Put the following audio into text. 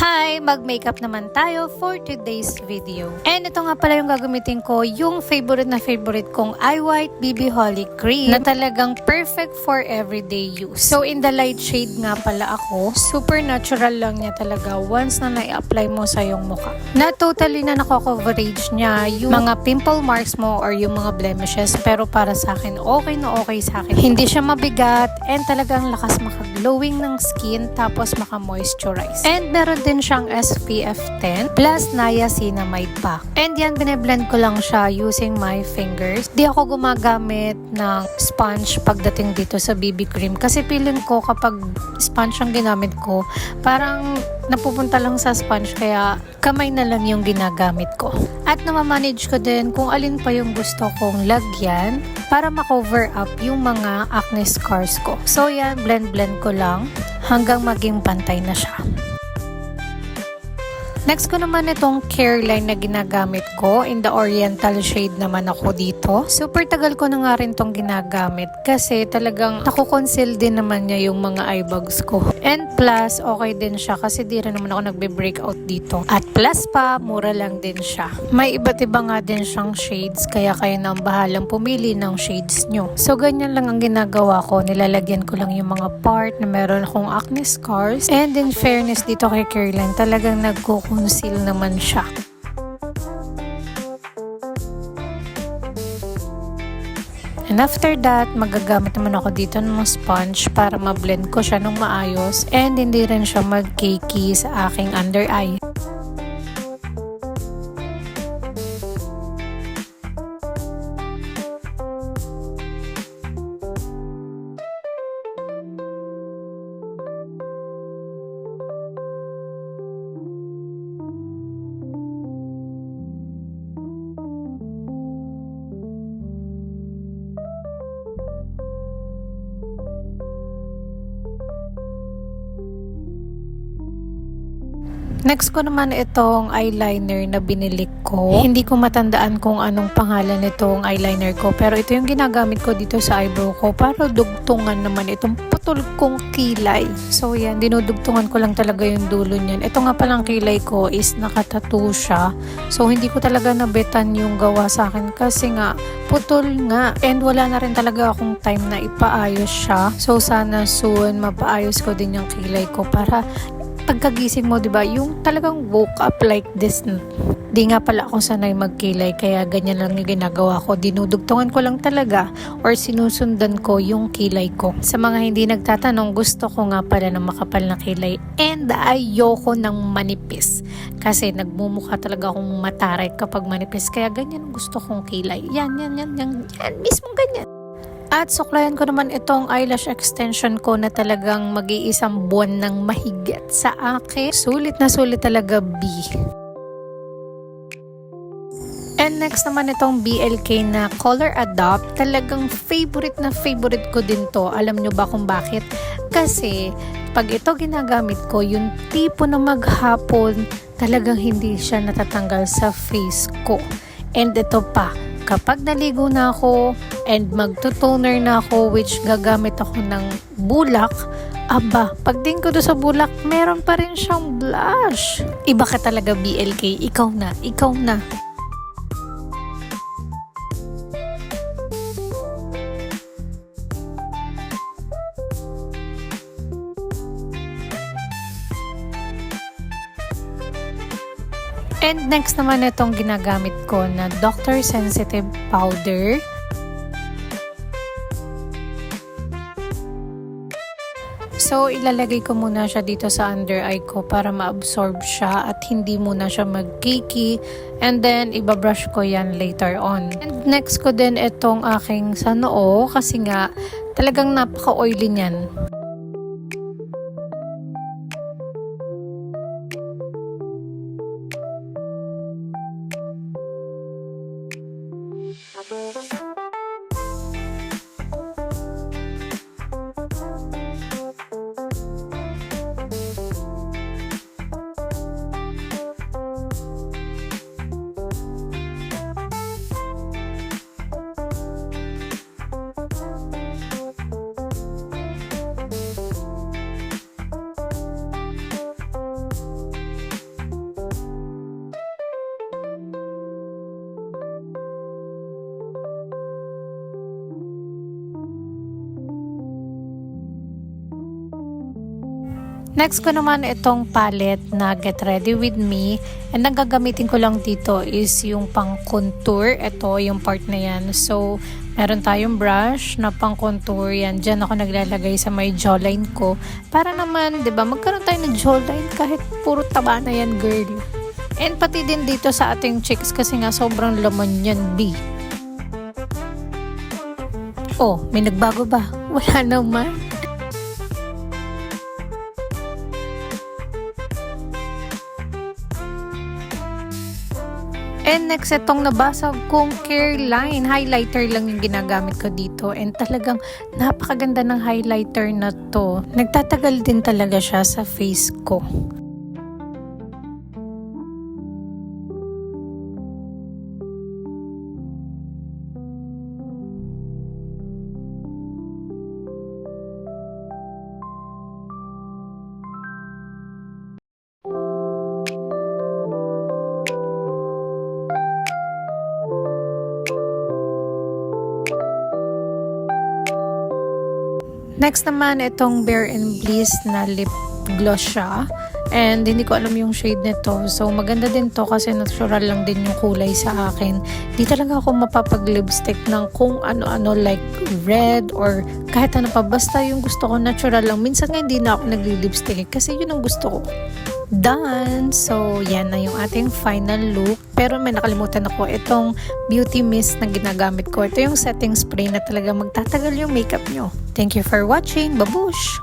Hi! Mag-makeup naman tayo for today's video. And ito nga pala yung gagamitin ko, yung favorite kong Eye White BB Holly Cream na talagang perfect for everyday use. So in the light shade nga pala ako, super natural lang niya talaga once na na-apply mo sa yung mukha. Na totally na nako-coverage niya yung mga pimple marks mo or yung mga blemishes, pero para sa akin, okay na okay sa akin. Hindi siya mabigat and talagang lakas maka-glowing ng skin tapos maka-moisturize. And meron din siyang SPF 10 plus niacinamide pa. And yan, bine-blend ko lang siya using my fingers. Di ako gumagamit ng sponge pagdating dito sa BB cream kasi feeling ko kapag sponge ang ginamit ko, parang napupunta lang sa sponge kaya kamay na lang yung ginagamit ko. At namamanage ko din kung alin pa yung gusto kong lagyan para ma-cover up yung mga acne scars ko. So yan, blend-blend ko lang hanggang maging pantay na siya. Next ko naman itong Careline na ginagamit ko. In the oriental shade naman ako dito. Super tagal ko na nga rin itong ginagamit kasi talagang nakukonceal din naman niya yung mga eye bags ko. And plus, okay din siya kasi di rin naman ako nagbe-breakout dito. At plus pa, mura lang din siya. May iba't iba nga din siyang shades kaya kayo na ang bahalang pumili ng shades nyo. So ganyan lang ang ginagawa ko. Nilalagyan ko lang yung mga part na meron akong acne scars. And in fairness dito kay Careline, talagang conceal naman siya. And after that, magagamit naman ako dito ng sponge para ma-blend ko siya ng maayos and hindi rin siya mag-cakey sa aking under eye. Next ko naman itong eyeliner na binili ko. Hindi ko matandaan kung anong pangalan nitong eyeliner ko. Pero ito yung ginagamit ko dito sa eyebrow ko para dugtungan naman itong putol kong kilay. So yan, dinudugtungan ko lang talaga yung dulo niyan. Ito nga palang kilay ko is nakatattoo siya. So hindi ko talaga nabetan yung gawa sa akin kasi nga putol nga. And wala na rin talaga akong time na ipaayos siya. So sana soon mapaayos ko din yung kilay ko para pagkagising mo, 'di ba, yung talagang woke up like this. Di nga pala ako sanay magkilay kaya ganyan lang yung ginagawa ko. Dinudugtungan ko lang talaga or sinusundan ko yung kilay ko. Sa mga hindi nagtatanong, gusto ko nga pala ng makapal na kilay and ayoko ng manipis. Kasi nagmumukha talaga akong mataray kapag manipis. Kaya ganyan gusto kong kilay. Yan, mismo ganyan. At suklayan ko naman itong eyelash extension ko na talagang mag-iisang buwan ng mahigit sa akin. Sulit na sulit talaga, B. And next naman itong BLK na Color Adopt. Talagang favorite na favorite ko din to. Alam nyo ba kung bakit? Kasi pag ito ginagamit ko, yung tipo na maghapon, talagang hindi siya natatanggal sa face ko. And ito pa, kapag naligo na ako and magto-toner na ako, which gagamit ako ng bulak, aba, pagdating ko doon sa bulak, meron pa rin siyang blush. Iba ka talaga, BLK. Ikaw na, ikaw na. And next naman itong ginagamit ko na Dr. Sensitive Powder. So, ilalagay ko muna siya dito sa under eye ko para ma-absorb siya at hindi muna siya mag-cakey. And then, ibabrush ko yan later on. And next ko din itong aking sa noo kasi nga talagang napaka-oily niyan. Next ko naman itong palette na Get Ready With Me. And ang gagamitin ko lang dito is yung pang contour. Ito yung part na yan. So, meron tayong brush na pang contour yan. Diyan ako naglalagay sa may jawline ko. Para naman, 'di ba, magkaroon tayo ng jawline kahit puro taba na yan, girl. And pati din dito sa ating cheeks kasi nga sobrang laman yan, B. Oh, may nagbago ba? Wala naman. And next, itong nabasag kong care line. Highlighter lang yung ginagamit ko dito. And talagang napakaganda ng highlighter na to. Nagtatagal din talaga siya sa face ko. Next naman, itong Bare and Bliss na lip gloss siya. And hindi ko alam yung shade nito. So, maganda din to kasi natural lang din yung kulay sa akin. Di talaga ako mapapag-lipstick ng kung ano-ano like red or kahit ano pa. Basta yung gusto ko natural lang. Minsan nga hindi na ako nagli-lipstick kasi yun ang gusto ko. Done! So, yan na yung ating final look. Pero may nakalimutan ako. Itong beauty mist na ginagamit ko. Ito yung setting spray na talaga magtatagal yung makeup nyo. Thank you for watching. Babush!